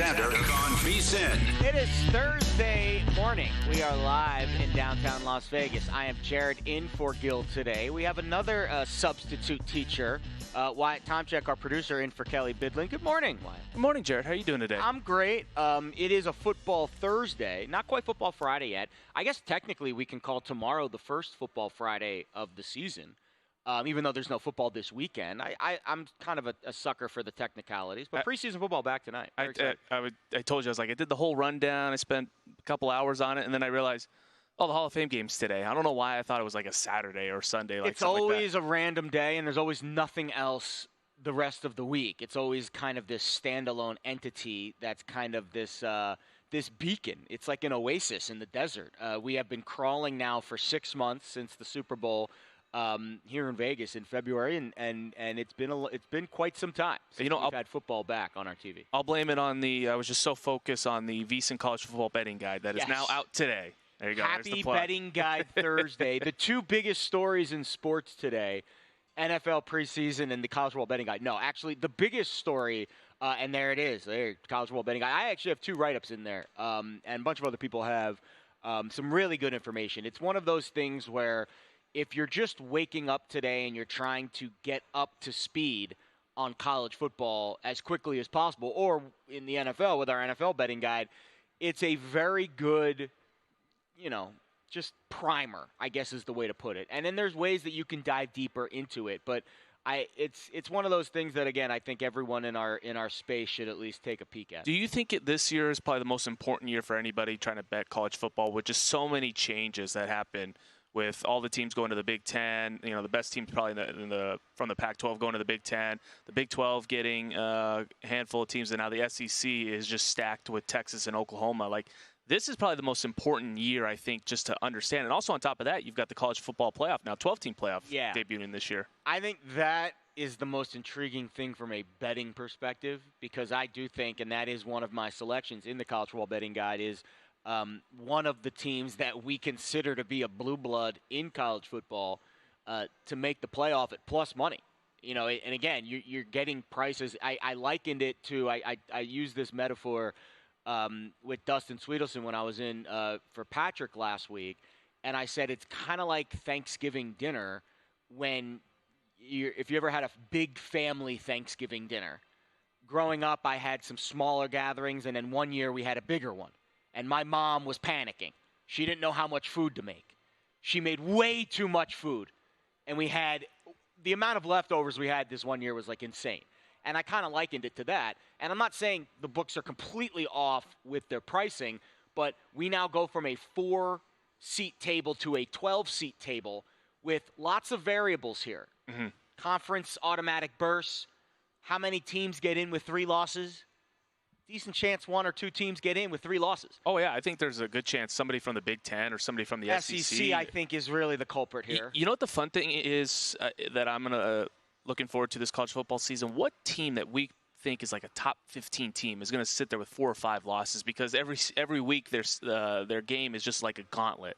Alexander on VSiN. It is Thursday morning. We are live in downtown Las Vegas. I am Jared in for Gil today. We have another substitute teacher, Wyatt Tomczyk, our producer, in for Kelly Bidlin. Good morning, Wyatt. Good morning, Jared. How are you doing today? I'm great. It is a football Thursday. Not quite football Friday yet. I guess technically we can call tomorrow the first football Friday of the season. Even though there's no football this weekend, I'm kind of a sucker for the technicalities. But preseason football back tonight. I told you, I did the whole rundown. I spent a couple hours on it, and then I realized, the Hall of Fame game's today. I don't know why I thought it was like a Saturday or Sunday. It's always a random day, and there's always nothing else the rest of the week. It's always kind of this standalone entity that's kind of this beacon. It's like an oasis in the desert. We have been crawling now for 6 months since the Super Bowl. Here in Vegas in February, and it's been quite some time since we've had football back on our TV. I'll blame it on I was just so focused on the VSiN College Football Betting Guide that is now out today. There you go. Happy Betting Guide Thursday. The two biggest stories in sports today, NFL preseason and the College Football Betting Guide. No, actually, the biggest story, and there it is, College Football Betting Guide. I actually have two write-ups in there, and a bunch of other people have some really good information. It's one of those things where if you're just waking up today and you're trying to get up to speed on college football as quickly as possible, or in the NFL with our NFL betting guide, it's a very good, just primer, I guess is the way to put it. And then there's ways that you can dive deeper into it. But it's one of those things that, again, I think everyone in our space should at least take a peek at. Do you think this year is probably the most important year for anybody trying to bet college football with just so many changes that happen? With all the teams going to the Big Ten, the best teams probably from the Pac-12 going to the Big Ten, the Big 12 getting a handful of teams, and now the SEC is just stacked with Texas and Oklahoma. Like, this is probably the most important year, I think, just to understand. And also on top of that, you've got the college football playoff now, 12-team playoff debuting this year. I think that is the most intriguing thing from a betting perspective, because I do think, and that is one of my selections in the College Football Betting Guide, is one of the teams that we consider to be a blue blood in college football to make the playoff at plus money. And again, you're getting prices. I likened it to, I used this metaphor with Dustin Sweetelson when I was in for Patrick last week, and I said it's kind of like Thanksgiving dinner when if you ever had a big family Thanksgiving dinner. Growing up, I had some smaller gatherings, and then one year we had a bigger one. And my mom was panicking. She didn't know how much food to make. She made way too much food. And we had the amount of leftovers we had this one year was like insane. And I kind of likened it to that. And I'm not saying the books are completely off with their pricing, but we now go from a 4-seat table to a 12-seat table with lots of variables here. Mm-hmm. Conference automatic bursts. How many teams get in with 3 losses? Decent chance 1 or 2 teams get in with 3 losses. Oh, yeah. I think there's a good chance somebody from the Big Ten or somebody from the SEC. I think, is really the culprit here. You know what the fun thing is that I'm looking forward to this college football season? What team that we think is like a top 15 team is going to sit there with 4 or 5 losses? Because every week their game is just like a gauntlet.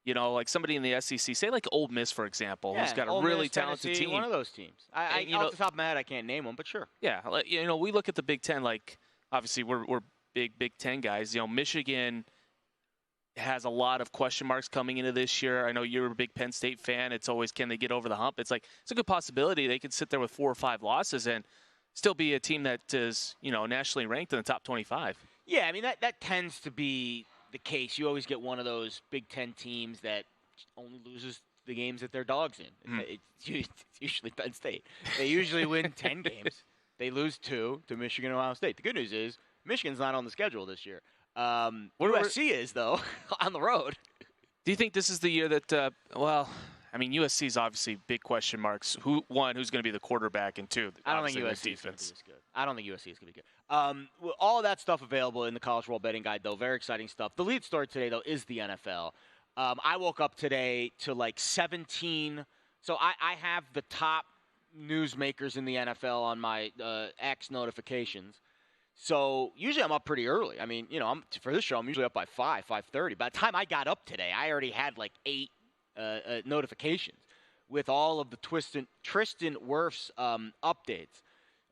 Like somebody in the SEC, say like Ole Miss, for example, who's got a really talented Tennessee, team. One of those teams. Off the top of my head, I can't name them, but sure. Yeah. We look at the Big Ten like, obviously, we're big Big Ten guys. Michigan has a lot of question marks coming into this year. I know you're a big Penn State fan. It's always, can they get over the hump? It's a good possibility they could sit there with 4 or 5 losses and still be a team that is, nationally ranked in the top 25. Yeah, I mean, that tends to be the case. You always get one of those Big Ten teams that only loses the games that they're dogs in. It's usually Penn State. They usually win 10 games. They lose 2 to Michigan and Ohio State. The good news is Michigan's not on the schedule this year. USC is, though, on the road. Do you think this is the year that, USC is obviously big question marks. Who's going to be the quarterback, and 2, I don't think USC is going to be this good. I don't think USC is going to be good. All of that stuff available in the College Football Betting Guide, though. Very exciting stuff. The lead story today, though, is the NFL. I woke up today to like 17. So I have the top newsmakers in the NFL on my X notifications. So usually I'm up pretty early. I mean, for this show, I'm usually up by 5:30. By the time I got up today, I already had like 8 notifications with all of the Tristan Wirfs updates.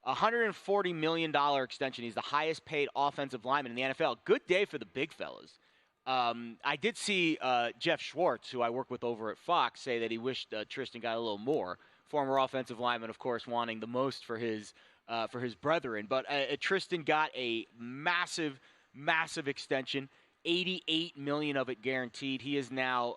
$140 million extension. He's the highest paid offensive lineman in the NFL. Good day for the big fellas. I did see Jeff Schwartz, who I work with over at Fox, say that he wished Tristan got a little more. Former offensive lineman, of course, wanting the most for his brethren. But Tristan got a massive, massive extension. $88 million of it guaranteed. He is now,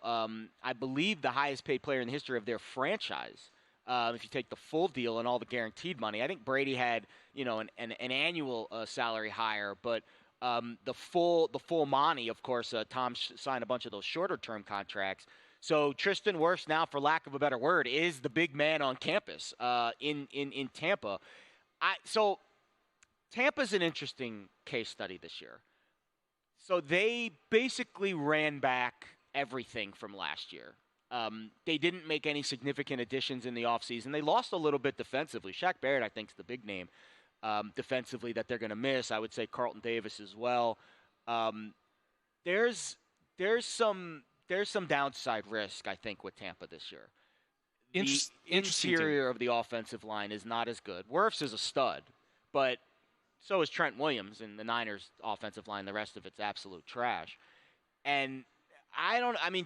I believe, the highest paid player in the history of their franchise. If you take the full deal and all the guaranteed money, I think Brady had, an annual salary higher, but the full money, of course, Tom signed a bunch of those shorter term contracts. So Tristan Wirfs now, for lack of a better word, is the big man on campus in Tampa. So Tampa's an interesting case study this year. So they basically ran back everything from last year. They didn't make any significant additions in the offseason. They lost a little bit defensively. Shaq Barrett, I think, is the big name defensively that they're going to miss. I would say Carlton Davis as well. There's some downside risk, I think, with Tampa this year. The interior of the offensive line is not as good. Wirfs is a stud, but so is Trent Williams, and the Niners' offensive line. The rest of it's absolute trash. And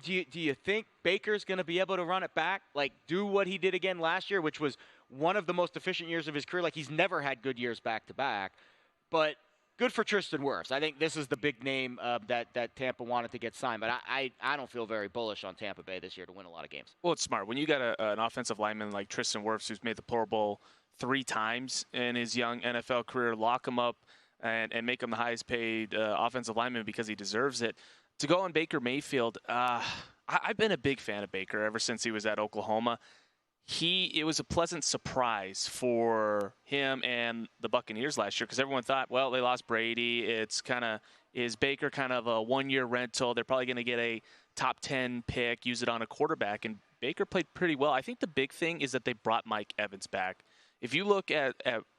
do you think Baker's going to be able to run it back? Like, do what he did again last year, which was one of the most efficient years of his career. Like, he's never had good years back-to-back. But good for Tristan Wirfs. I think this is the big name that Tampa wanted to get signed. But I don't feel very bullish on Tampa Bay this year to win a lot of games. Well, it's smart. When you got an offensive lineman like Tristan Wirfs, who's made the Pro Bowl 3 times in his young NFL career, lock him up and make him the highest paid offensive lineman because he deserves it. To go on Baker Mayfield, I've been a big fan of Baker ever since he was at Oklahoma. It was a pleasant surprise for him and the Buccaneers last year because everyone thought, well, they lost Brady. Is Baker kind of a one-year rental? They're probably going to get a top 10 pick, use it on a quarterback. And Baker played pretty well. I think the big thing is that they brought Mike Evans back. If you look at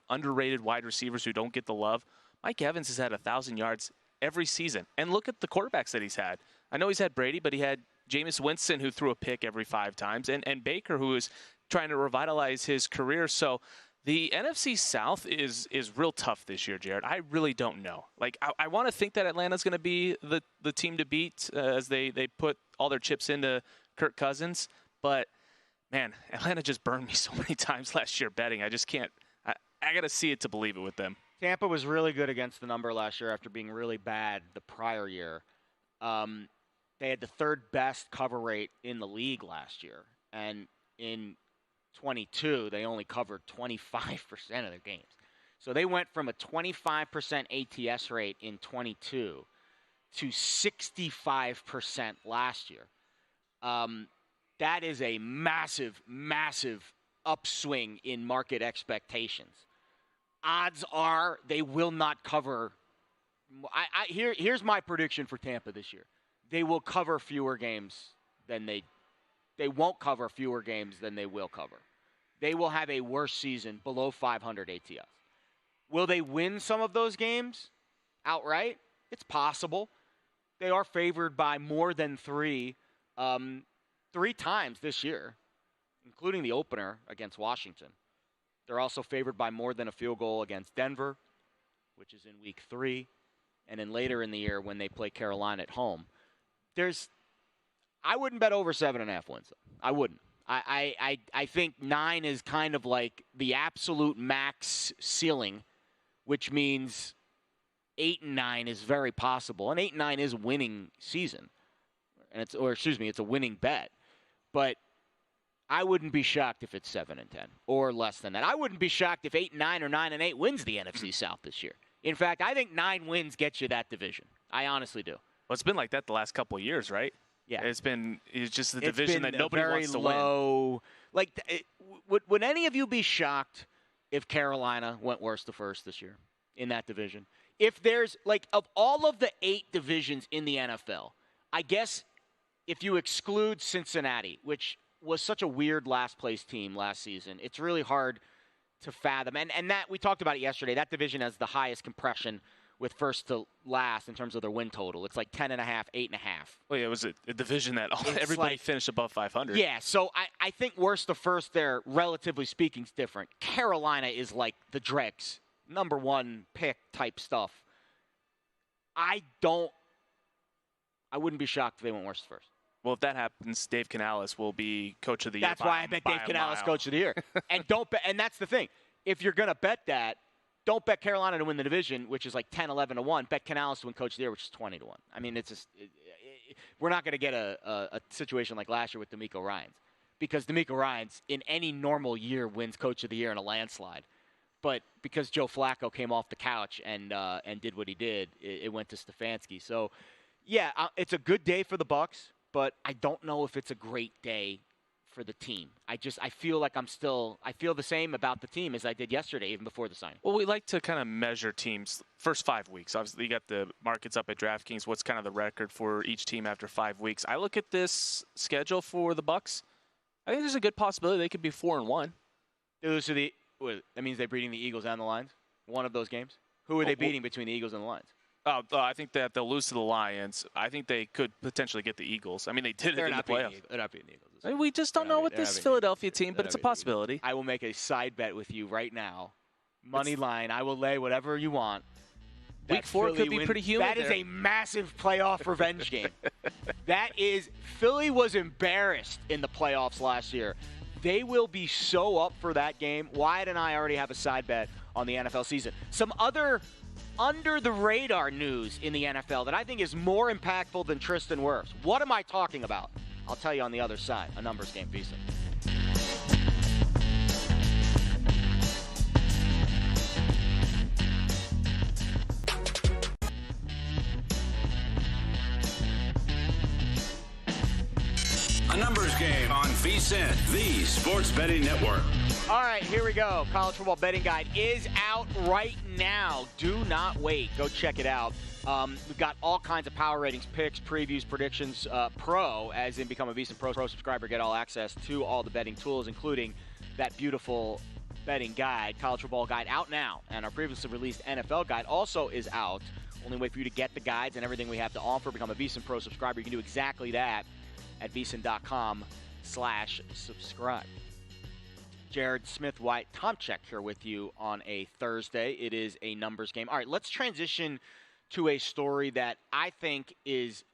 underrated wide receivers who don't get the love, Mike Evans has had 1,000 yards every season. And look at the quarterbacks that he's had. I know he's had Brady, but he had Jameis Winston, who threw a pick every 5 times, and Baker, who is trying to revitalize his career. So the NFC South is real tough this year, Jared. I really don't know. Like, I want to think that Atlanta's going to be the team to beat as they put all their chips into Kirk Cousins. But, man, Atlanta just burned me so many times last year betting. I just can't. I got to see it to believe it with them. Tampa was really good against the number last year after being really bad the prior year. They had the 3rd best cover rate in the league last year. And in 22, they only covered 25% of their games. So they went from a 25% ATS rate in 22 to 65% last year. That is a massive, massive upswing in market expectations. Odds are they will not cover. Here's my prediction for Tampa this year. They will cover fewer games than they won't cover fewer games than they will cover. They will have a worse season, below 500 ATS. Will they win some of those games outright? It's possible. They are favored by more than 3 times this year, including the opener against Washington. They're also favored by more than a field goal against Denver, which is in week 3, and then later in the year when they play Carolina at home. I wouldn't bet over 7.5 wins. I wouldn't. I think 9 is kind of like the absolute max ceiling, which means 8 and 9 is very possible. And 8 and 9 is a winning season. And it's a winning bet. But I wouldn't be shocked if it's 7 and 10 or less than that. I wouldn't be shocked if 8 and 9 or 9 and 8 wins the NFC South this year. In fact, I think 9 wins gets you that division. I honestly do. Well, it's been like that the last couple of years, right? Yeah. It's just the division that nobody wants to win. Like, would any of you be shocked if Carolina went worse to first this year in that division? If there's, like, of all of the 8 divisions in the NFL, I guess if you exclude Cincinnati, which was such a weird last-place team last season, it's really hard to fathom. And that we talked about it yesterday. That division has the highest compression with first to last in terms of their win total. It's like 10.5, 8.5. Well, yeah, it was a division that everybody finished above 500. Yeah, so I think worst to first there, relatively speaking, is different. Carolina is like the dregs, number one pick type stuff. I wouldn't be shocked if they went worst to first. Well, if that happens, Dave Canales will be coach of the year. That's why I bet Dave Canales coach of the year. And don't bet. And that's the thing. If you're going to bet that, don't bet Carolina to win the division, which is like 10, 11 to 1. Bet Canales to win coach of the year, which is 20 to 1. I mean, it's just we're not going to get a situation like last year with DeMeco Ryans, because DeMeco Ryans in any normal year wins coach of the year in a landslide. But because Joe Flacco came off the couch and did what he did, it went to Stefanski. So, yeah, it's a good day for the Bucs, but I don't know if it's a great day for the team. I feel like I feel the same about the team as I did yesterday, even before the signing. Well, we like to kind of measure teams first 5 weeks. Obviously, you got the markets up at DraftKings. What's kind of the record for each team after 5 weeks? I look at this schedule for the Bucs. I think there's a good possibility they could be 4-1. That means they're beating the Eagles and the Lions? One of those games? Who are they beating between the Eagles and the Lions? I think that they'll lose to the Lions. I think they could potentially get the Eagles. I mean, they did it in the playoffs. They're not beating the Eagles. I mean, we just don't know with this Philadelphia team, but it's a possibility. I will make a side bet with you right now. Money line. I will lay whatever you want. Week 4 could be pretty humid. That is a massive playoff revenge game. Philly was embarrassed in the playoffs last year. They will be so up for that game. Wyatt and I already have a side bet on the NFL season. Some other under-the-radar news in the NFL that I think is more impactful than Tristan Wirfs. What am I talking about? I'll tell you on the other side. A numbers game, VSiN. A numbers game on VSiN, the sports betting network. All right, here we go. College football betting guide is out right now. Do not wait. Go check it out. We've got all kinds of power ratings, picks, previews, predictions. Pro, as in become a VSiN Pro subscriber, get all access to all the betting tools, including that beautiful betting guide, college football guide, out now. And our previously released NFL guide also is out. Only way for you to get the guides and everything we have to offer, become a VSiN Pro subscriber. You can do exactly that at VSiN.com/subscribe. Jared Smith, White, Tomchek here with you on a Thursday. It is a numbers game. All right, let's transition to a story that I think is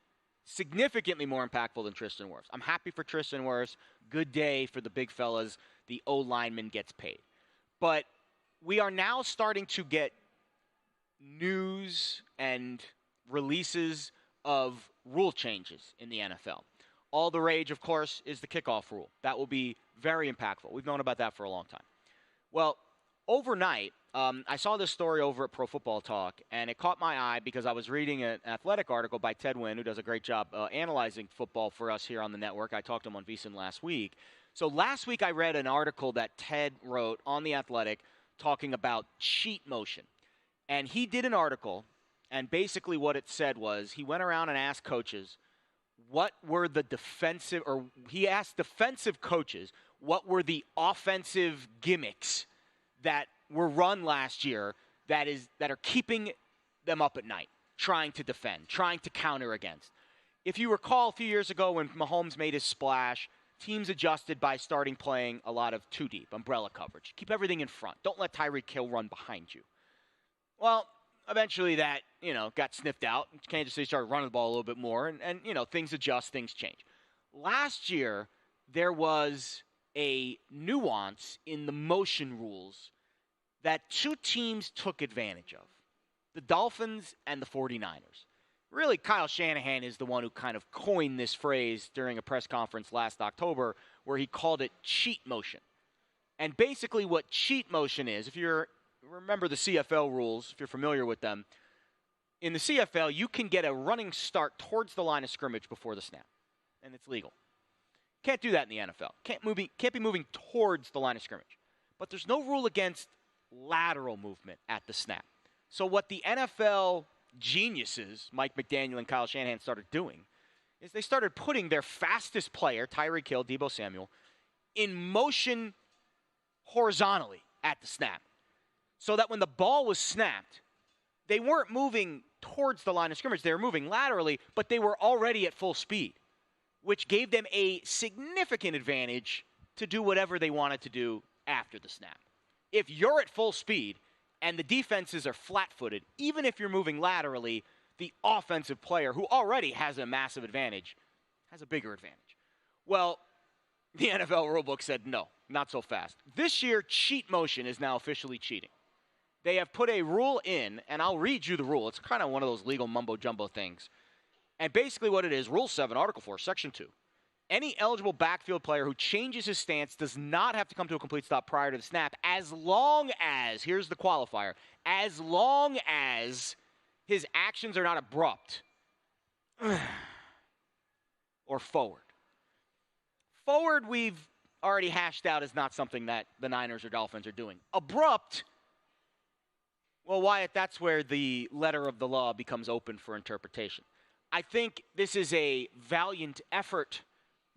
significantly more impactful than Tristan Wirfs. I'm happy for Tristan Wirfs. Good day for the big fellas. The O-lineman gets paid. But we are now starting to get news and releases of rule changes in the NFL. All the rage, of course, is the kickoff rule. That will be very impactful. We've known about that for a long time. Well, overnight, I saw this story over at Pro Football Talk, and it caught my eye because I was reading an athletic article by Ted Wynn, who does a great job analyzing football for us here on the network. I talked to him on VSiN last week. So last week I read an article that Ted wrote on The Athletic talking about cheat motion. And he did an article, and basically what it said was he went around and asked coaches what were the defensive, or he asked defensive coaches what were the offensive gimmicks that were run last year that are keeping them up at night, trying to defend, trying to counter against. If you recall a few years ago when Mahomes made his splash, teams adjusted by starting playing a lot of two deep, umbrella coverage. Keep everything in front. Don't let Tyreek Hill run behind you. Well, eventually that, got sniffed out. Kansas City started running the ball a little bit more, and things adjust, things change. Last year, there was a nuance in the motion rules that two teams took advantage of, the Dolphins and the 49ers. Really, Kyle Shanahan is the one who kind of coined this phrase during a press conference last October where he called it cheat motion. And basically what cheat motion is, if you remember the CFL rules, if you're familiar with them, in the CFL, you can get a running start towards the line of scrimmage before the snap, and it's legal. Can't do that in the NFL. Can't be moving towards the line of scrimmage. But there's no rule against lateral movement at the snap. So what the NFL geniuses, Mike McDaniel and Kyle Shanahan, started doing is they started putting their fastest player, Tyreek Hill, Deebo Samuel, in motion horizontally at the snap. So that when the ball was snapped, they weren't moving towards the line of scrimmage. They were moving laterally, but they were already at full speed, which gave them a significant advantage to do whatever they wanted to do after the snap. If you're at full speed and the defenses are flat-footed, even if you're moving laterally, the offensive player, who already has a massive advantage, has a bigger advantage. Well, the NFL rulebook said no, not so fast. This year, cheat motion is now officially cheating. They have put a rule in, and I'll read you the rule. It's kind of one of those legal mumbo-jumbo things. And basically what it is, Rule 7, Article 4, Section 2. Any eligible backfield player who changes his stance does not have to come to a complete stop prior to the snap as long as, here's the qualifier, as long as his actions are not abrupt or forward. Forward, we've already hashed out, is not something that the Niners or Dolphins are doing. Abrupt, well, Wyatt, that's where the letter of the law becomes open for interpretation. I think this is a valiant effort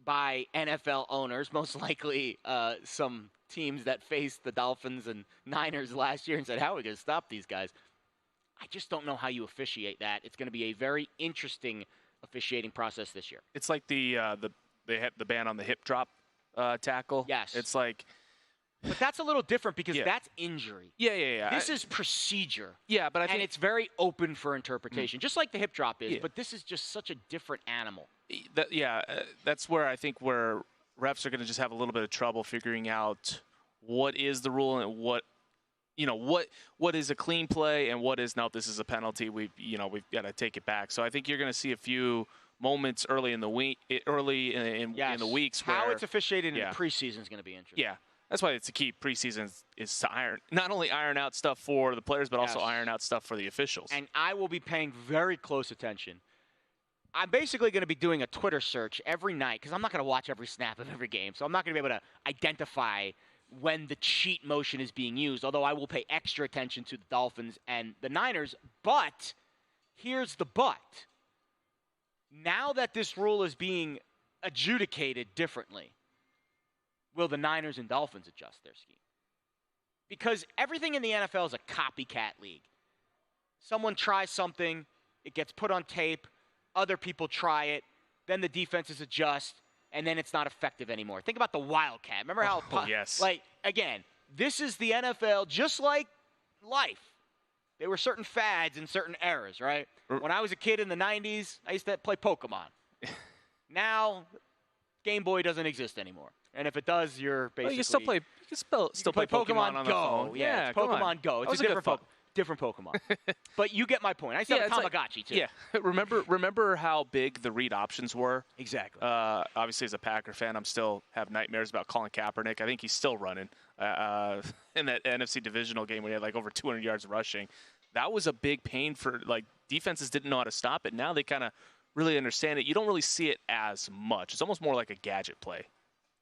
by NFL owners, most likely some teams that faced the Dolphins and Niners last year and said, how are we going to stop these guys? I just don't know how you officiate that. It's going to be a very interesting officiating process this year. It's like they had the ban on the hip drop tackle. Yes. It's like, but that's a little different because that's injury. Yeah. This is procedure. Yeah, but I think and it's very open for interpretation, just like the hip drop is. Yeah. But this is just such a different animal. That's where I think where refs are going to just have a little bit of trouble figuring out what is the rule and what is a clean play and what is no. This is a penalty. We've got to take it back. So I think you're going to see a few moments early in the week, in the weeks. How where, it's officiated in the preseason is going to be interesting. Yeah. That's why it's a key preseason is to not only iron out stuff for the players, but also iron out stuff for the officials. And I will be paying very close attention. I'm basically going to be doing a Twitter search every night because I'm not going to watch every snap of every game. So I'm not going to be able to identify when the cheat motion is being used, although I will pay extra attention to the Dolphins and the Niners. But here's the but. Now that this rule is being adjudicated differently, will the Niners and Dolphins adjust their scheme? Because everything in the NFL is a copycat league. Someone tries something, it gets put on tape, other people try it, then the defenses adjust, and then it's not effective anymore. Think about the Wildcat. Remember how yes. Again, this is the NFL just like life. There were certain fads in certain eras, right? When I was a kid in the 90s, I used to play Pokemon. Now, Game Boy doesn't exist anymore. And if it does, you're basically... Well, you can still play Pokemon on the phone. Yeah, Pokemon Go. It's a different Pokemon. But you get my point. I said Tamagotchi, too. Yeah. Remember how big the read options were? Exactly. Obviously, as a Packer fan, I'm still have nightmares about Colin Kaepernick. I think he's still running in that NFC divisional game when he had over 200 yards rushing. That was a big pain for, defenses didn't know how to stop it. Now they kind of really understand it. You don't really see it as much. It's almost more like a gadget play.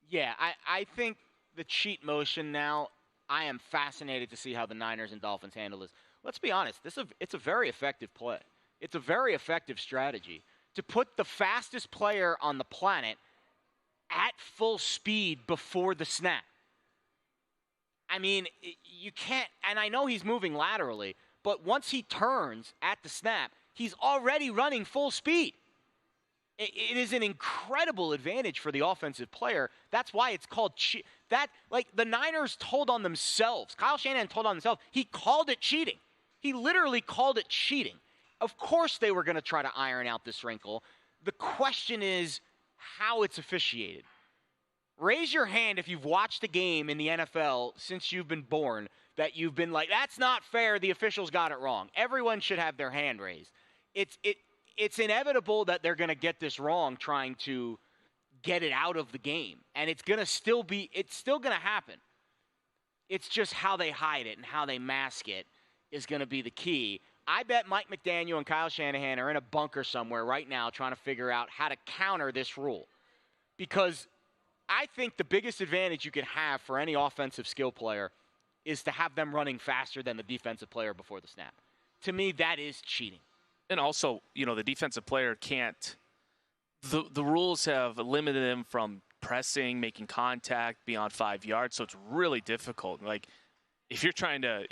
Yeah, I think the cheat motion now, I am fascinated to see how the Niners and Dolphins handle this. Let's be honest, it's a very effective play. It's a very effective strategy to put the fastest player on the planet at full speed before the snap. I mean, you can't, and I know he's moving laterally, but once he turns at the snap, he's already running full speed. It is an incredible advantage for the offensive player. That's why it's called cheat. The Niners told on themselves. Kyle Shanahan told on himself. He called it cheating. He literally called it cheating. Of course they were going to try to iron out this wrinkle. The question is how it's officiated. Raise your hand if you've watched a game in the NFL since you've been born that you've been like, that's not fair, the officials got it wrong. Everyone should have their hand raised. It's inevitable that they're going to get this wrong trying to get it out of the game. And it's still going to happen. It's just how they hide it and how they mask it is going to be the key. I bet Mike McDaniel and Kyle Shanahan are in a bunker somewhere right now trying to figure out how to counter this rule. Because I think the biggest advantage you can have for any offensive skill player is to have them running faster than the defensive player before the snap. To me, that is cheating. And also, the defensive player can't – the rules have limited him from pressing, making contact beyond 5 yards, so it's really difficult. If you're trying to,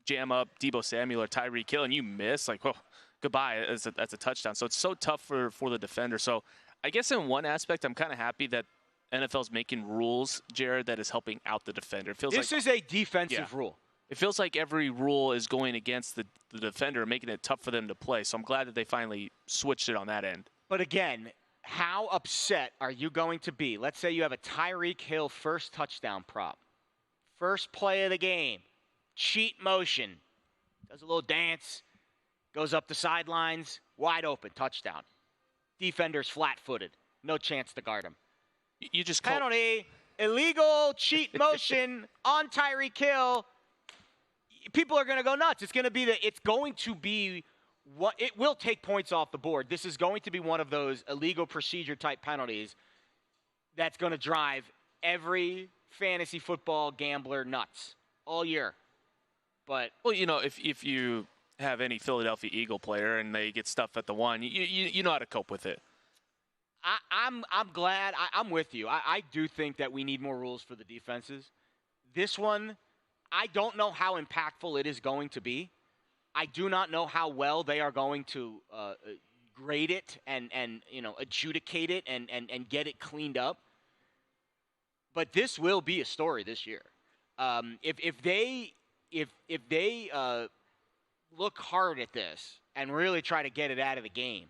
jam up Deebo Samuel or Tyreek Hill and you miss, like, oh, goodbye. That's a touchdown. So it's so tough for the defender. So I guess in one aspect, I'm kind of happy that NFL's making rules, Jared, that is helping out the defender. It feels this is a defensive rule. It feels like every rule is going against the defender, making it tough for them to play. So I'm glad that they finally switched it on that end. But again, how upset are you going to be? Let's say you have a Tyreek Hill first touchdown prop. First play of the game. Cheat motion. Does a little dance. Goes up the sidelines. Wide open. Touchdown. Defender's flat-footed. No chance to guard him. You just penalty. Illegal cheat motion on Tyreek Hill. People are going to go nuts. It's going to be what it will take points off the board. This is going to be one of those illegal procedure type penalties that's going to drive every fantasy football gambler nuts all year. But well, if you have any Philadelphia Eagle player and they get stuff at the one, you know how to cope with it. I'm glad. I'm with you. I do think that we need more rules for the defenses. This one, I don't know how impactful it is going to be. I do not know how well they are going to grade it and adjudicate it and get it cleaned up. But this will be a story this year. If they look hard at this and really try to get it out of the game,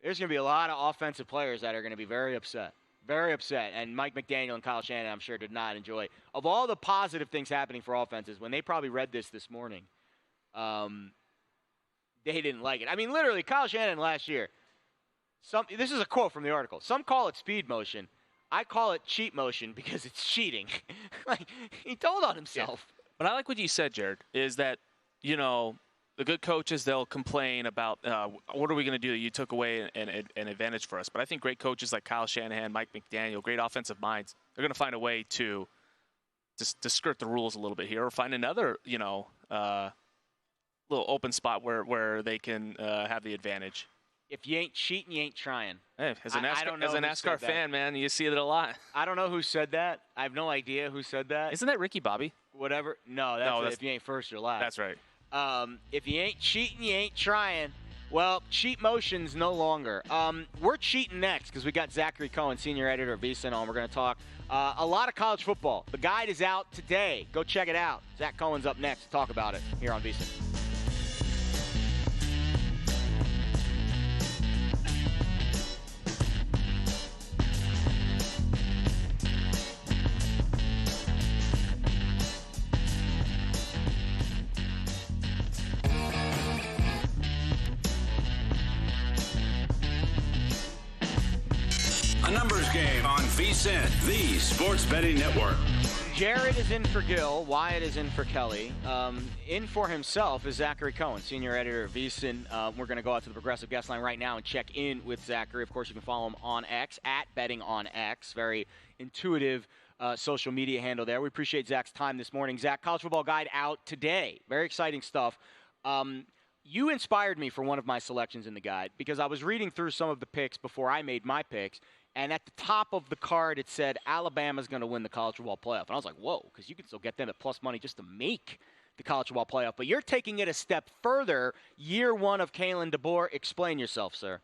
there's going to be a lot of offensive players that are going to be very upset. Very upset. And Mike McDaniel and Kyle Shanahan, I'm sure, did not enjoy. Of all the positive things happening for offenses, when they probably read this morning, they didn't like it. I mean, literally, Kyle Shanahan last year, this is a quote from the article. Some call it speed motion. I call it cheat motion because it's cheating. Like, he told on himself. Yeah. But I like what you said, Jared, is that, the good coaches, they'll complain about what are we going to do that you took away an advantage for us. But I think great coaches like Kyle Shanahan, Mike McDaniel, great offensive minds, they're going to find a way to skirt the rules a little bit here or find another, little open spot where they can have the advantage. If you ain't cheating, you ain't trying. Hey, as a NASCAR fan, man, you see it a lot. I don't know who said that. I have no idea who said that. Isn't that Ricky Bobby? Whatever. No, that's if you ain't first or last. That's right. If you ain't cheating, you ain't trying. Well, cheat motion's no longer. We're cheating next because we got Zachary Cohen, senior editor of VSiN on. We're going to talk a lot of college football. The guide is out today. Go check it out. Zach Cohen's up next to talk about it here on VSiN. A numbers game on VSiN, the sports betting network. Jared is in for Gil. Wyatt is in for Kelly. In for himself is Zachary Cohen, senior editor of VSiN. We're going to go out to the Progressive Guest Line right now and check in with Zachary. Of course, you can follow him on X, @bettingonx. Very intuitive social media handle there. We appreciate Zach's time this morning. Zach, College Football Guide out today. Very exciting stuff. You inspired me for one of my selections in the guide because I was reading through some of the picks before I made my picks. And at the top of the card, it said Alabama's going to win the college football playoff. And I was like, whoa, because you can still get them at plus money just to make the college football playoff. But you're taking it a step further. Year one of Kalen DeBoer. Explain yourself, sir.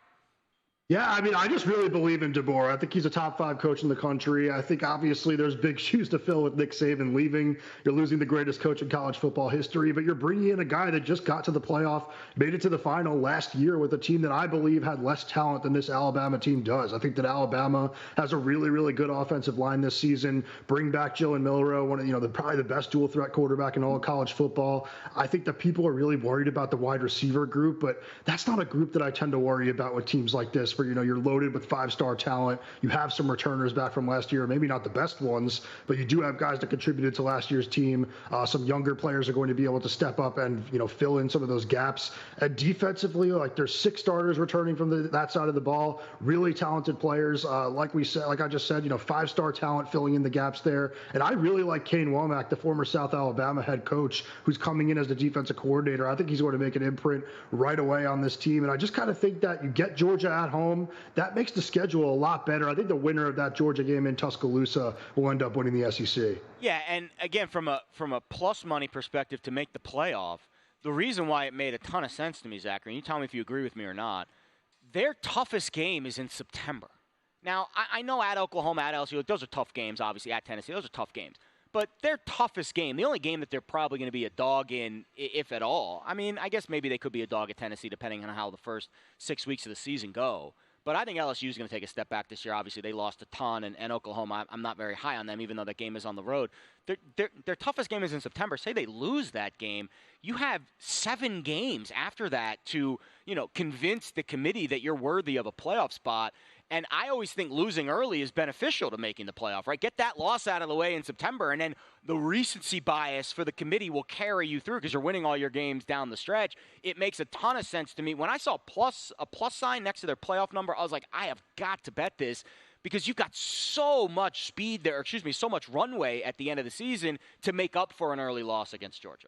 Yeah, I mean, I just really believe in DeBoer. I think he's a top 5 coach in the country. I think obviously there's big shoes to fill with Nick Saban leaving. You're losing the greatest coach in college football history, but you're bringing in a guy that just got to the playoff, made it to the final last year with a team that I believe had less talent than this Alabama team does. I think that Alabama has a really, really good offensive line this season. Bring back Jalen Milroe, one of probably the best dual threat quarterback in all of college football. I think that people are really worried about the wide receiver group, but that's not a group that I tend to worry about with teams like this. Where, you're loaded with 5-star talent. You have some returners back from last year, maybe not the best ones, but you do have guys that contributed to last year's team. Some younger players are going to be able to step up and, fill in some of those gaps. And defensively, there's 6 starters returning from that side of the ball. Really talented players. Like I just said, 5-star talent filling in the gaps there. And I really like Kane Womack, the former South Alabama head coach, who's coming in as the defensive coordinator. I think he's going to make an imprint right away on this team. And I just kind of think that you get Georgia at home. home, that makes the schedule a lot better. I think the winner of that Georgia game in Tuscaloosa will end up winning the SEC. Yeah, and again, from a plus money perspective to make the playoff, the reason why it made a ton of sense to me, Zachary, and you tell me if you agree with me or not, their toughest game is in September. Now, I know at Oklahoma, at LSU, those are tough games, obviously, at Tennessee, those are tough games. But their toughest game, the only game that they're probably going to be a dog in, if at all, I mean, I guess maybe they could be a dog at Tennessee depending on how the first 6 weeks of the season go. But I think LSU is going to take a step back this year. Obviously, they lost a ton, and Oklahoma, I'm not very high on them, even though that game is on the road. Their toughest game is in September. Say they lose that game, you have 7 games after that to, convince the committee that you're worthy of a playoff spot. And I always think losing early is beneficial to making the playoff, right? Get that loss out of the way in September, and then the recency bias for the committee will carry you through because you're winning all your games down the stretch. It makes a ton of sense to me. When I saw a plus sign next to their playoff number, I was like, I have got to bet this because you've got so much speed there, so much runway at the end of the season to make up for an early loss against Georgia.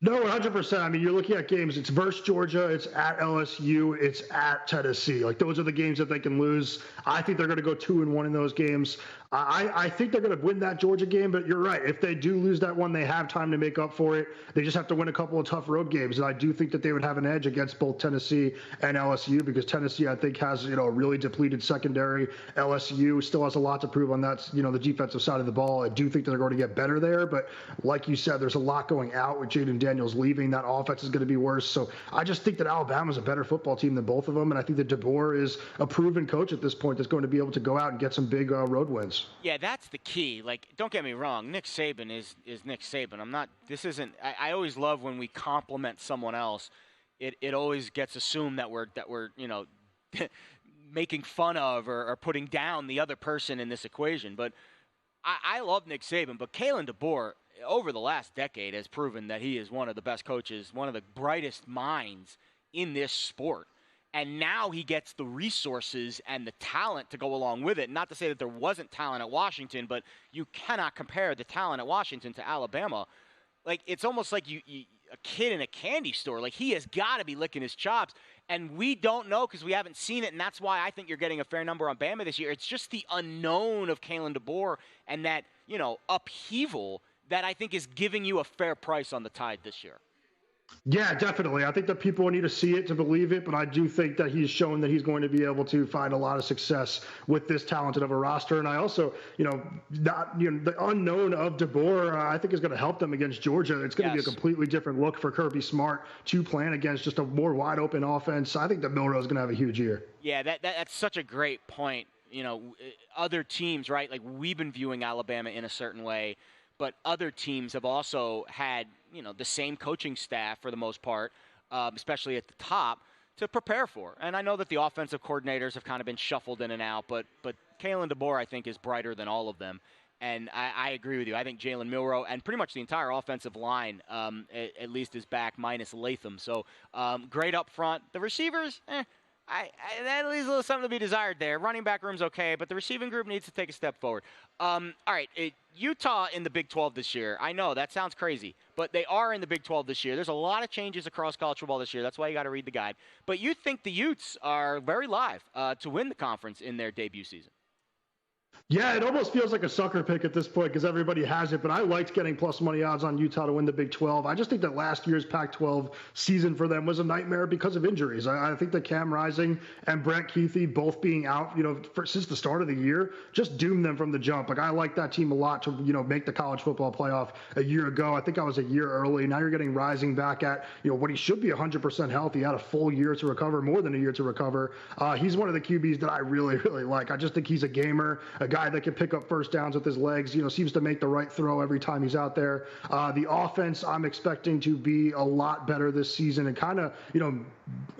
No, 100%. I mean, you're looking at games. It's versus Georgia. It's at LSU. It's at Tennessee. Like, those are the games that they can lose. I think they're going to go 2-1 in those games. I think they're going to win that Georgia game, but you're right. If they do lose that one, they have time to make up for it. They just have to win a couple of tough road games. And I do think that they would have an edge against both Tennessee and LSU because Tennessee, I think, has, a really depleted secondary. LSU still has a lot to prove on that, the defensive side of the ball. I do think that they're going to get better there. But like you said, there's a lot going out with Jaden Daniels leaving. That offense is going to be worse. So I just think that Alabama's a better football team than both of them. And I think that DeBoer is a proven coach at this point that's going to be able to go out and get some big road wins. Yeah, that's the key. Like, don't get me wrong. Nick Saban is Nick Saban. I always love when we compliment someone else. It always gets assumed that we're making fun of or putting down the other person in this equation. But I love Nick Saban. But Kalen DeBoer, over the last decade, has proven that he is one of the best coaches, one of the brightest minds in this sport. And now he gets the resources and the talent to go along with it. Not to say that there wasn't talent at Washington, but you cannot compare the talent at Washington to Alabama. Like, it's almost like a kid in a candy store. Like, he has got to be licking his chops. And we don't know because we haven't seen it, and that's why I think you're getting a fair number on Bama this year. It's just the unknown of Kalen DeBoer and that, upheaval that I think is giving you a fair price on the Tide this year. Yeah, definitely. I think that people need to see it to believe it, but I do think that he's shown that he's going to be able to find a lot of success with this talented of a roster. And I also, the unknown of DeBoer, I think is going to help them against Georgia. It's going to be a completely different look for Kirby Smart to plan against just a more wide open offense. I think that Milroe is going to have a huge year. Yeah, that's such a great point. Other teams, right? Like, we've been viewing Alabama in a certain way, but other teams have also had, the same coaching staff for the most part, especially at the top, to prepare for. And I know that the offensive coordinators have kind of been shuffled in and out, but Kalen DeBoer, I think, is brighter than all of them. And I agree with you. I think Jalen Milroe and pretty much the entire offensive line at least is back, minus Latham. So great up front. The receivers, that leaves a little something to be desired there. Running back room's okay, but the receiving group needs to take a step forward. All right, Utah in the Big 12 this year. I know, that sounds crazy, but they are in the Big 12 this year. There's a lot of changes across college football this year. That's why you got to read the guide. But you think the Utes are very live to win the conference in their debut season. Yeah, it almost feels like a sucker pick at this point because everybody has it, but I liked getting plus money odds on Utah to win the Big 12. I just think that last year's Pac-12 season for them was a nightmare because of injuries. I think that Cam Rising and Brent Keithy both being out, since the start of the year, just doomed them from the jump. Like, I like that team a lot to, make the college football playoff a year ago. I think I was a year early. Now you're getting Rising back at, what he should be 100% healthy. He had a full year to recover, more than a year to recover. He's one of the QBs that I really, really like. I just think he's a gamer, a guy that can pick up first downs with his legs, seems to make the right throw every time he's out there. The offense I'm expecting to be a lot better this season and kind of,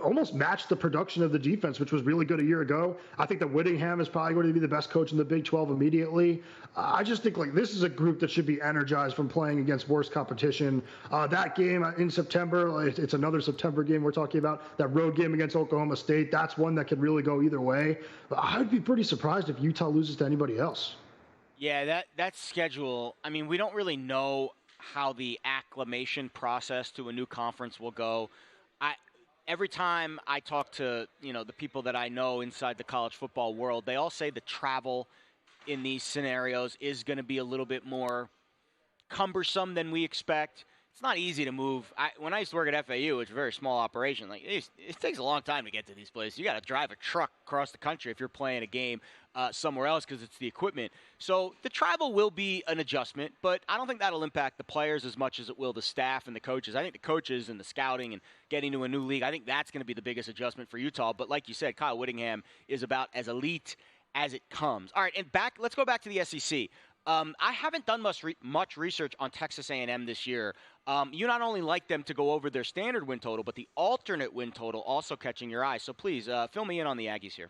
almost match the production of the defense, which was really good a year ago. I think that Whittingham is probably going to be the best coach in the Big 12 immediately. I just think this is a group that should be energized from playing against worse competition. That game in September, it's another September game we're talking about, that road game against Oklahoma State. That's one that could really go either way. But I would be pretty surprised if Utah loses to anybody else. Yeah, that schedule, I mean, we don't really know how the acclimation process to a new conference will go. every time I talk to, the people that I know inside the college football world, they all say the travel in these scenarios is going to be a little bit more cumbersome than we expect. It's not easy to move. When I used to work at FAU, it's a very small operation. Like it takes a long time to get to these places. You got to drive a truck across the country if you're playing a game somewhere else because it's the equipment. So the travel will be an adjustment, but I don't think that'll impact the players as much as it will the staff and the coaches. I think the coaches and the scouting and getting to a new league, I think that's going to be the biggest adjustment for Utah. But like you said, Kyle Whittingham is about as elite as it comes. All right, and let's go back to the SEC. I haven't done much research on Texas A&M this year. You not only like them to go over their standard win total, but the alternate win total also catching your eye. So please, fill me in on the Aggies here.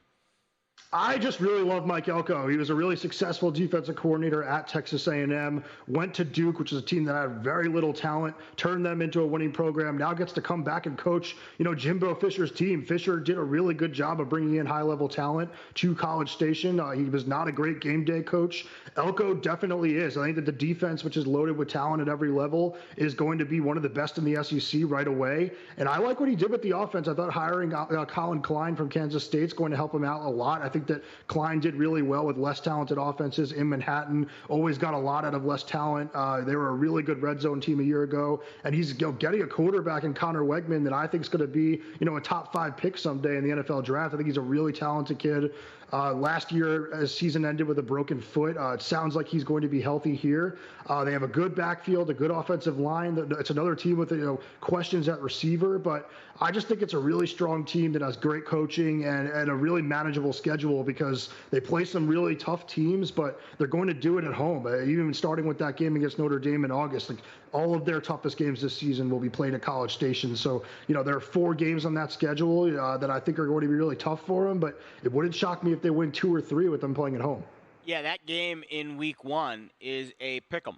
I just really love Mike Elko. He was a really successful defensive coordinator at Texas A&M, went to Duke, which is a team that had very little talent, turned them into a winning program, now gets to come back and coach, Jimbo Fisher's team. Fisher did a really good job of bringing in high-level talent to College Station. He was not a great game day coach. Elko definitely is. I think that the defense, which is loaded with talent at every level, is going to be one of the best in the SEC right away. And I like what he did with the offense. I thought hiring Colin Klein from Kansas State is going to help him out a lot. I think that Klein did really well with less talented offenses in Manhattan, always got a lot out of less talent. They were a really good red zone team a year ago, and he's getting a quarterback in Connor Wegman that I think is going to be a top 5 pick someday in the NFL draft. I think he's a really talented kid. Last year, his season ended with a broken foot. It sounds like he's going to be healthy here. They have a good backfield, a good offensive line. It's another team with questions at receiver, but I just think it's a really strong team that has great coaching and a really manageable schedule because they play some really tough teams, but they're going to do it at home. Even starting with that game against Notre Dame in August, all of their toughest games this season will be played at College Station. So, there are 4 games on that schedule that I think are going to be really tough for them, but it wouldn't shock me if they win 2 or 3 with them playing at home. Yeah, that game in week 1 is a pick'em.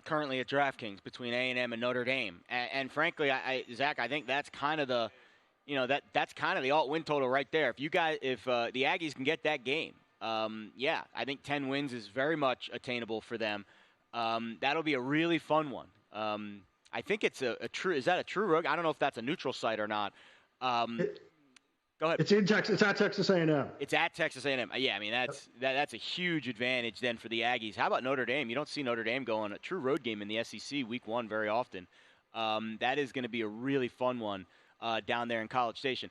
Currently at DraftKings between A&M and Notre Dame. And frankly, Zach, I think that's kind of the, that's kind of the alt-win total right there. If the Aggies can get that game, I think 10 wins is very much attainable for them. That'll be a really fun one. I think it's a true. Is that a true rug? I don't know if that's a neutral site or not. Go ahead. It's in Texas. It's at Texas A&M. It's at Texas A&M. Yeah, I mean that's a huge advantage then for the Aggies. How about Notre Dame? You don't see Notre Dame go on a true road game in the SEC week 1 very often. That is going to be a really fun one down there in College Station.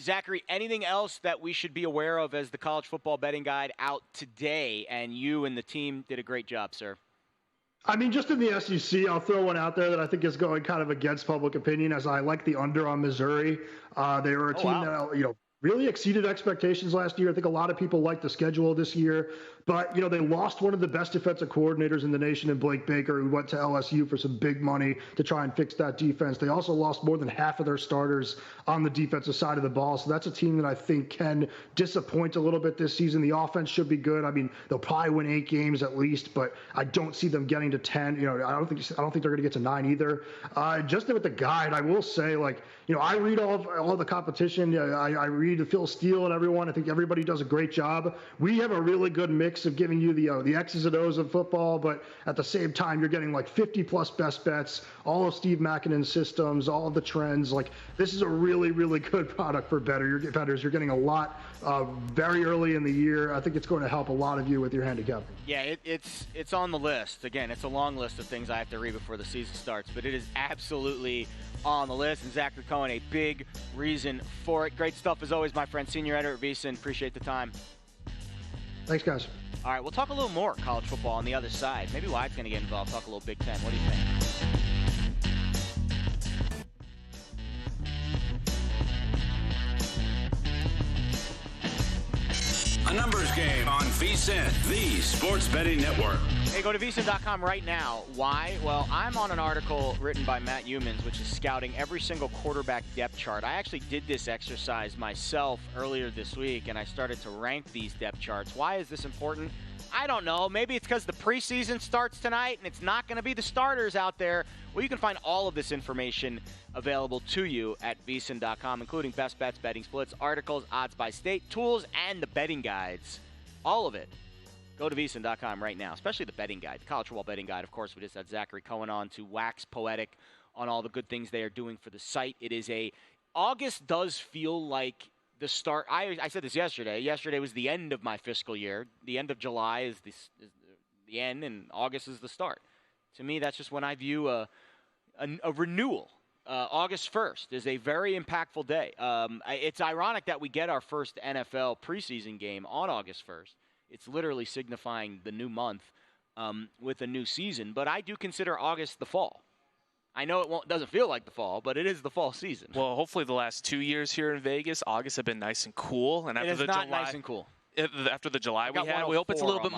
Zachary, anything else that we should be aware of as the college football betting guide out today? And you and the team did a great job, sir. I mean, just in the SEC, I'll throw one out there that I think is going kind of against public opinion, as I like the under on Missouri. They were a team that, really exceeded expectations last year. I think a lot of people like the schedule this year, but they lost one of the best defensive coordinators in the nation in Blake Baker, who went to LSU for some big money to try and fix that defense. They also lost more than half of their starters on the defensive side of the ball. So that's a team that I think can disappoint a little bit this season. The offense should be good. I mean, they'll probably win 8 games at least, but I don't see them getting to 10. I don't think they're going to get to 9 either. Just with the guide, I will say, I read all the competition. I read Phil Steele and everyone. I think everybody does a great job. We have a really good mix of giving you the X's and O's of football, but at the same time, you're getting 50-plus best bets, all of Steve Makinen's systems, all of the trends. This is a really, really good product for bettors. You're getting a lot very early in the year. I think it's going to help a lot of you with your handicapping. Yeah, it's on the list. Again, it's a long list of things I have to read before the season starts, but it is absolutely on the list. And Zachary Cohen, a big reason for it. Great stuff as always, my friend, senior editor at VSiN. Appreciate the time. Thanks, guys. All right, we'll talk a little more college football on the other side. Maybe Wyatt's going to get involved. Talk a little Big Ten. What do you think? A numbers game on VSiN, the sports betting network. Hey, go to VSiN.com right now. Why? Well, I'm on an article written by Matt Humans, which is scouting every single quarterback depth chart. I actually did this exercise myself earlier this week, and I started to rank these depth charts. Why is this important? I don't know. Maybe it's because the preseason starts tonight and it's not going to be the starters out there. Well, you can find all of this information available to you at VSiN.com, including best bets, betting splits, articles, odds by state, tools, and the betting guides. All of it. Go to VSiN.com right now, especially the betting guide, the college football betting guide. Of course, we just had Zachary Cohen on to wax poetic on all the good things they are doing for the site. It is a August does feel like the start. I said this yesterday. Yesterday was the end of my fiscal year. The end of July is the end, and August is the start. To me, that's just when I view a renewal. August 1st is a very impactful day. It's ironic that we get our first NFL preseason game on August 1st. It's literally signifying the new month with a new season. But I do consider August the fall. I know it doesn't feel like the fall, but it is the fall season. Well, hopefully the last 2 years here in Vegas, August have been nice and cool. And after it is the not July, nice and cool. After the July we had, we hope it's a little bit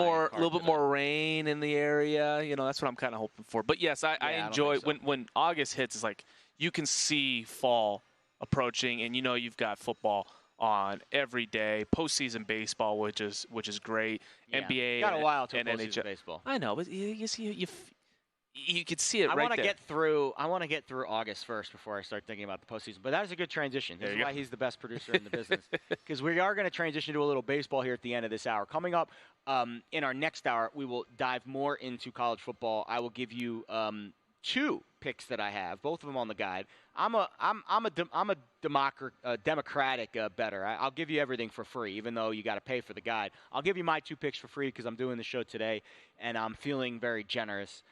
more rain in the area. You know, that's what I'm kind of hoping for. But yes, I enjoy when August hits. It's like you can see fall approaching, and you know you've got football on every day. Postseason baseball, which is great. Yeah. NBA got a while till and postseason NHL baseball. I know, but you could see it right there. I want to get through August 1st before I start thinking about the postseason. But that is a good transition. This is why he's the best producer in the business. Because we are going to transition to a little baseball here at the end of this hour. Coming up in our next hour, we will dive more into college football. I will give you 2 picks that I have, both of them on the guide. I'm a democratic bettor. I'll give you everything for free, even though you got to pay for the guide. I'll give you my 2 picks for free because I'm doing the show today, and I'm feeling very generous.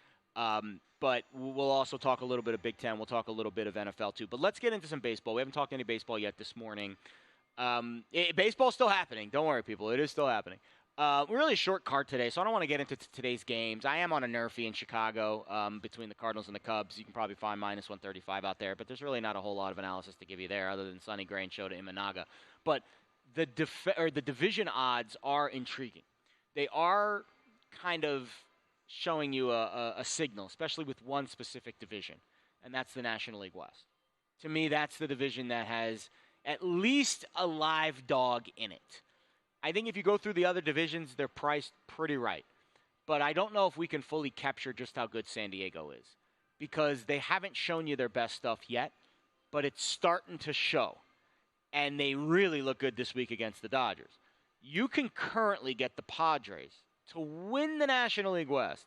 But we'll also talk a little bit of Big Ten. We'll talk a little bit of NFL too. But let's get into some baseball. We haven't talked any baseball yet this morning. Baseball's still happening. Don't worry, people. It is still happening. We're really a short card today, so I don't want to get into today's games. I am on a nerfy in Chicago between the Cardinals and the Cubs. You can probably find minus 135 out there, but there's really not a whole lot of analysis to give you there other than Sonny Gray and Shota Imanaga. But the division odds are intriguing. They are kind of showing you a signal, especially with one specific division, and that's the National League West. To me, that's the division that has at least a live dog in it. I think if you go through the other divisions, they're priced pretty right. But I don't know if we can fully capture just how good San Diego is because they haven't shown you their best stuff yet, but it's starting to show. And they really look good this week against the Dodgers. You can currently get the Padres to win the National League West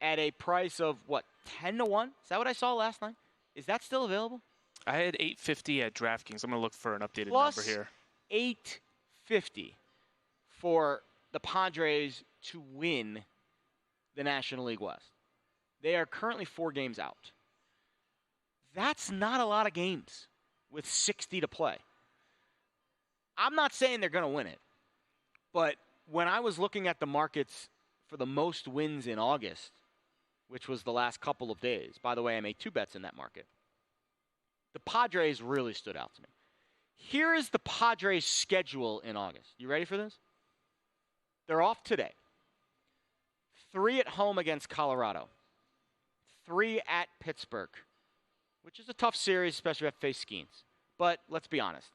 at a price of, 10-1? Is that what I saw last night? Is that still available? I had 850 at DraftKings. I'm going to look for an updated Plus number here. 850 for the Padres to win the National League West. They are currently 4 games out. That's not a lot of games with 60 to play. I'm not saying they're going to win it, but when I was looking at the markets for the most wins in August, which was the last couple of days, by the way, I made 2 bets in that market, the Padres really stood out to me. Here is the Padres' schedule in August. You ready for this? They're off today. 3 at home against Colorado. 3 at Pittsburgh, which is a tough series, especially if you face Skeens. But let's be honest.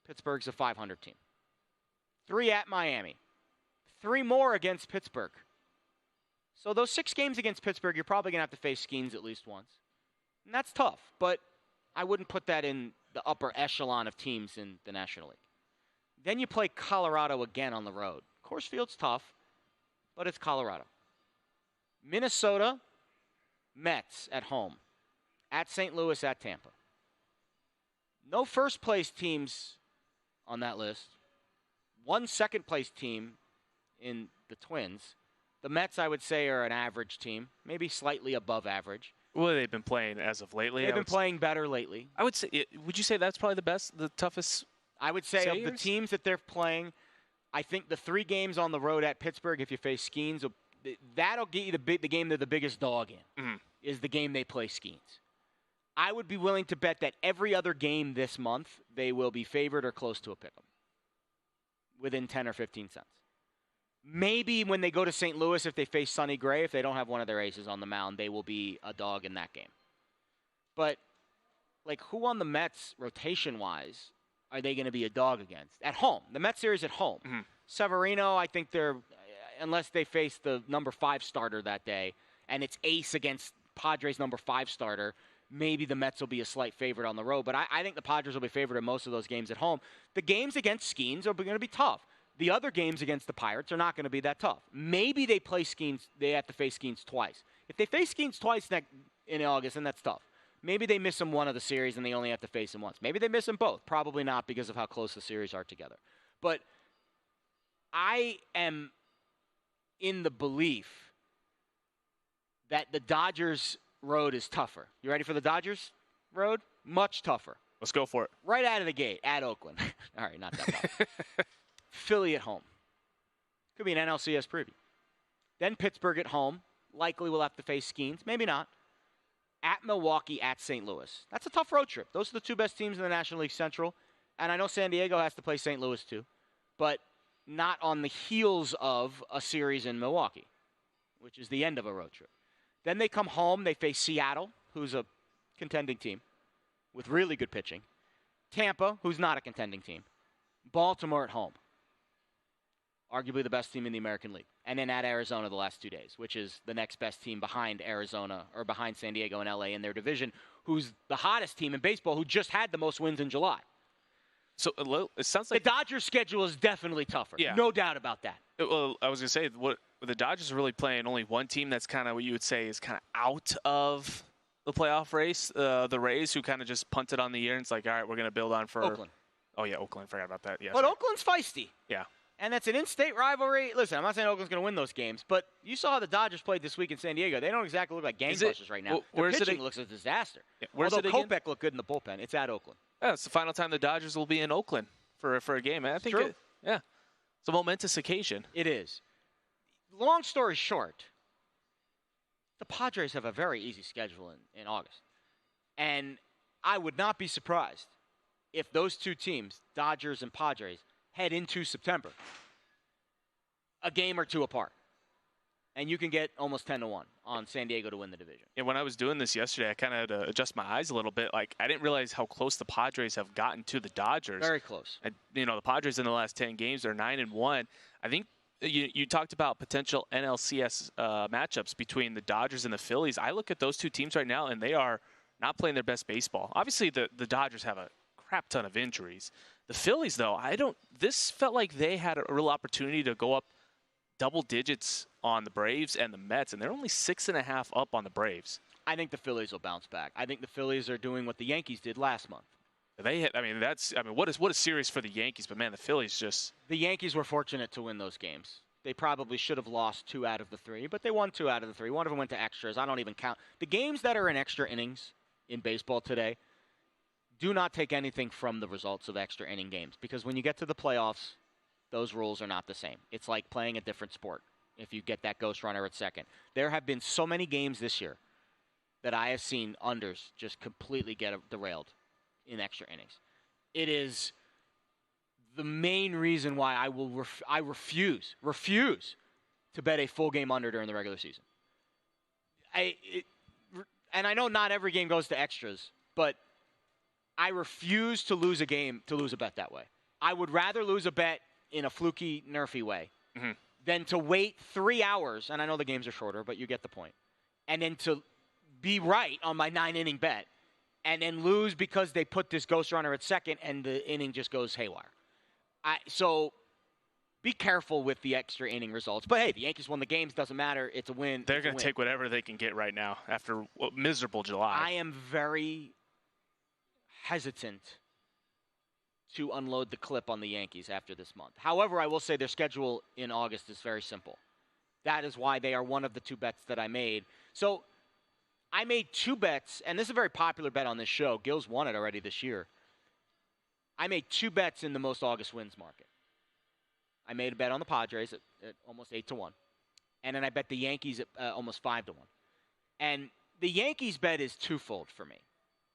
Pittsburgh's a 500 team. 3 at Miami. 3 more against Pittsburgh. So those 6 games against Pittsburgh, you're probably going to have to face Skeens at least once. And that's tough, but I wouldn't put that in the upper echelon of teams in the National League. Then you play Colorado again on the road. Coors Field's tough, but it's Colorado. Minnesota, Mets at home. At St. Louis, at Tampa. No first-place teams on that list. 1 second-place team in the Twins. The Mets, I would say, are an average team, maybe slightly above average. Well, they've been playing as of lately. They've been playing better lately. I would say. Would you say that's probably the toughest? I would say of the teams that they're playing, I think the 3 games on the road at Pittsburgh, if you face Skeens, that'll get you the game they're the biggest dog in, is the game they play Skeens. I would be willing to bet that every other game this month, they will be favored or close to a pick 'em within 10 or 15 cents. Maybe when they go to St. Louis, if they face Sonny Gray, if they don't have one of their aces on the mound, they will be a dog in that game. But, who on the Mets, rotation-wise, are they going to be a dog against? At home. The Mets series at home. Mm-hmm. Severino, I think they're, unless they face the number 5 starter that day, and it's ace against Padres' number 5 starter, maybe the Mets will be a slight favorite on the road. But I think the Padres will be favored in most of those games at home. The games against Skeens are going to be tough. The other games against the Pirates are not going to be that tough. Maybe they play Skeens, they have to face Skeens twice. If they face Skeens twice in August, then that's tough. Maybe they miss them one of the series and they only have to face them once. Maybe they miss them both. Probably not because of how close the series are together. But I am in the belief that the Dodgers road is tougher. You ready for the Dodgers road? Much tougher. Let's go for it. Right out of the gate at Oakland. All right, not that bad. Philly at home. Could be an NLCS preview. Then Pittsburgh at home. Likely we'll have to face Skeens. Maybe not. At Milwaukee, at St. Louis. That's a tough road trip. Those are the two best teams in the National League Central. And I know San Diego has to play St. Louis too. But not on the heels of a series in Milwaukee, which is the end of a road trip. Then they come home. They face Seattle, who's a contending team with really good pitching. Tampa, who's not a contending team. Baltimore at home. Arguably the best team in the American League. And then at Arizona the last 2 days, which is the next best team behind Arizona or behind San Diego and LA in their division, who's the hottest team in baseball, who just had the most wins in July. So it sounds like the Dodgers' schedule is definitely tougher. Yeah. No doubt about that. Well, I was going to say, what the Dodgers are really playing only one team that's kind of what you would say is kind of out of the playoff race, the Rays, who kind of just punted on the year and it's like, all right, we're going to build on for Oakland. Oh, yeah, Oakland. Forgot about that. Yeah, but sorry. Oakland's feisty. Yeah. And that's an in-state rivalry. Listen, I'm not saying Oakland's going to win those games, but you saw how the Dodgers played this week in San Diego. They don't exactly look like gangbusters right now. The pitching looks a disaster. Yeah, where's Although it again? Kopech looked good in the bullpen. It's at Oakland. Yeah, it's the final time the Dodgers will be in Oakland for a game. I think true. Yeah. It's a momentous occasion. It is. Long story short, the Padres have a very easy schedule in August. And I would not be surprised if those two teams, Dodgers and Padres, head into September a game or two apart. And you can get almost 10-1 on San Diego to win the division. Yeah, when I was doing this yesterday, I kind of had to adjust my eyes a little bit. Like, I didn't realize how close the Padres have gotten to the Dodgers. Very close. And, the Padres in the last 10 games are 9-1. I think you talked about potential NLCS matchups between the Dodgers and the Phillies. I look at those two teams right now, and they are not playing their best baseball. Obviously, the Dodgers have a crap ton of injuries. The Phillies, though, this felt like they had a real opportunity to go up double digits on the Braves and the Mets, and they're only 6.5 up on the Braves. I think the Phillies will bounce back. I think the Phillies are doing what the Yankees did last month. What a series for the Yankees, but man, the Phillies just. The Yankees were fortunate to win those games. They probably should have lost 2 out of the 3, but they won 2 out of the 3. One of them went to extras. I don't even count. The games that are in extra innings in baseball today, do not take anything from the results of extra inning games, because when you get to the playoffs, those rules are not the same. It's like playing a different sport if you get that ghost runner at second. There have been so many games this year that I have seen unders just completely get derailed in extra innings. It is the main reason why I refuse to bet a full game under during the regular season. And I know not every game goes to extras, but I refuse to lose a game to lose a bet that way. I would rather lose a bet in a fluky, nerfy way than to wait 3 hours, and I know the games are shorter, but you get the point, and then to be right on my 9-inning bet and then lose because they put this ghost runner at second and the inning just goes haywire. So be careful with the extra inning results. But, hey, the Yankees won the games. Doesn't matter. It's a win. They're going to take whatever they can get right now after a miserable July. I am very hesitant to unload the clip on the Yankees after this month. However, I will say their schedule in August is very simple. That is why they are one of the 2 bets that I made. So I made 2 bets, and this is a very popular bet on this show. Gil's won it already this year. I made 2 bets in the most August wins market. I made a bet on the Padres at almost 8-1. And then I bet the Yankees at almost 5-1. And the Yankees bet is twofold for me.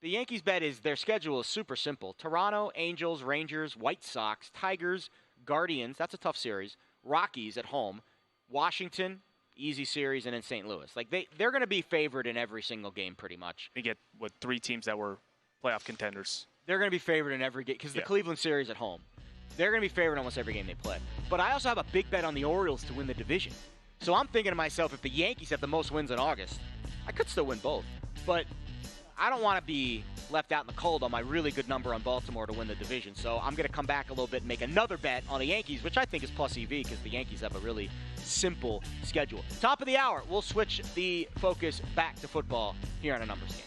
The Yankees bet is their schedule is super simple. Toronto, Angels, Rangers, White Sox, Tigers, Guardians, that's a tough series, Rockies at home, Washington, easy series, and then St. Louis. Like they're going to be favored in every single game pretty much. You get, 3 teams that were playoff contenders. They're going to be favored in every game because the Cleveland series at home. They're going to be favored in almost every game they play. But I also have a big bet on the Orioles to win the division. So I'm thinking to myself, if the Yankees have the most wins in August, I could still win both. But I don't want to be left out in the cold on my really good number on Baltimore to win the division. So I'm going to come back a little bit and make another bet on the Yankees, which I think is plus EV because the Yankees have a really simple schedule. Top of the hour, we'll switch the focus back to football here on A Numbers Game.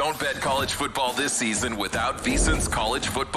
Don't bet college football this season without VSiN's college football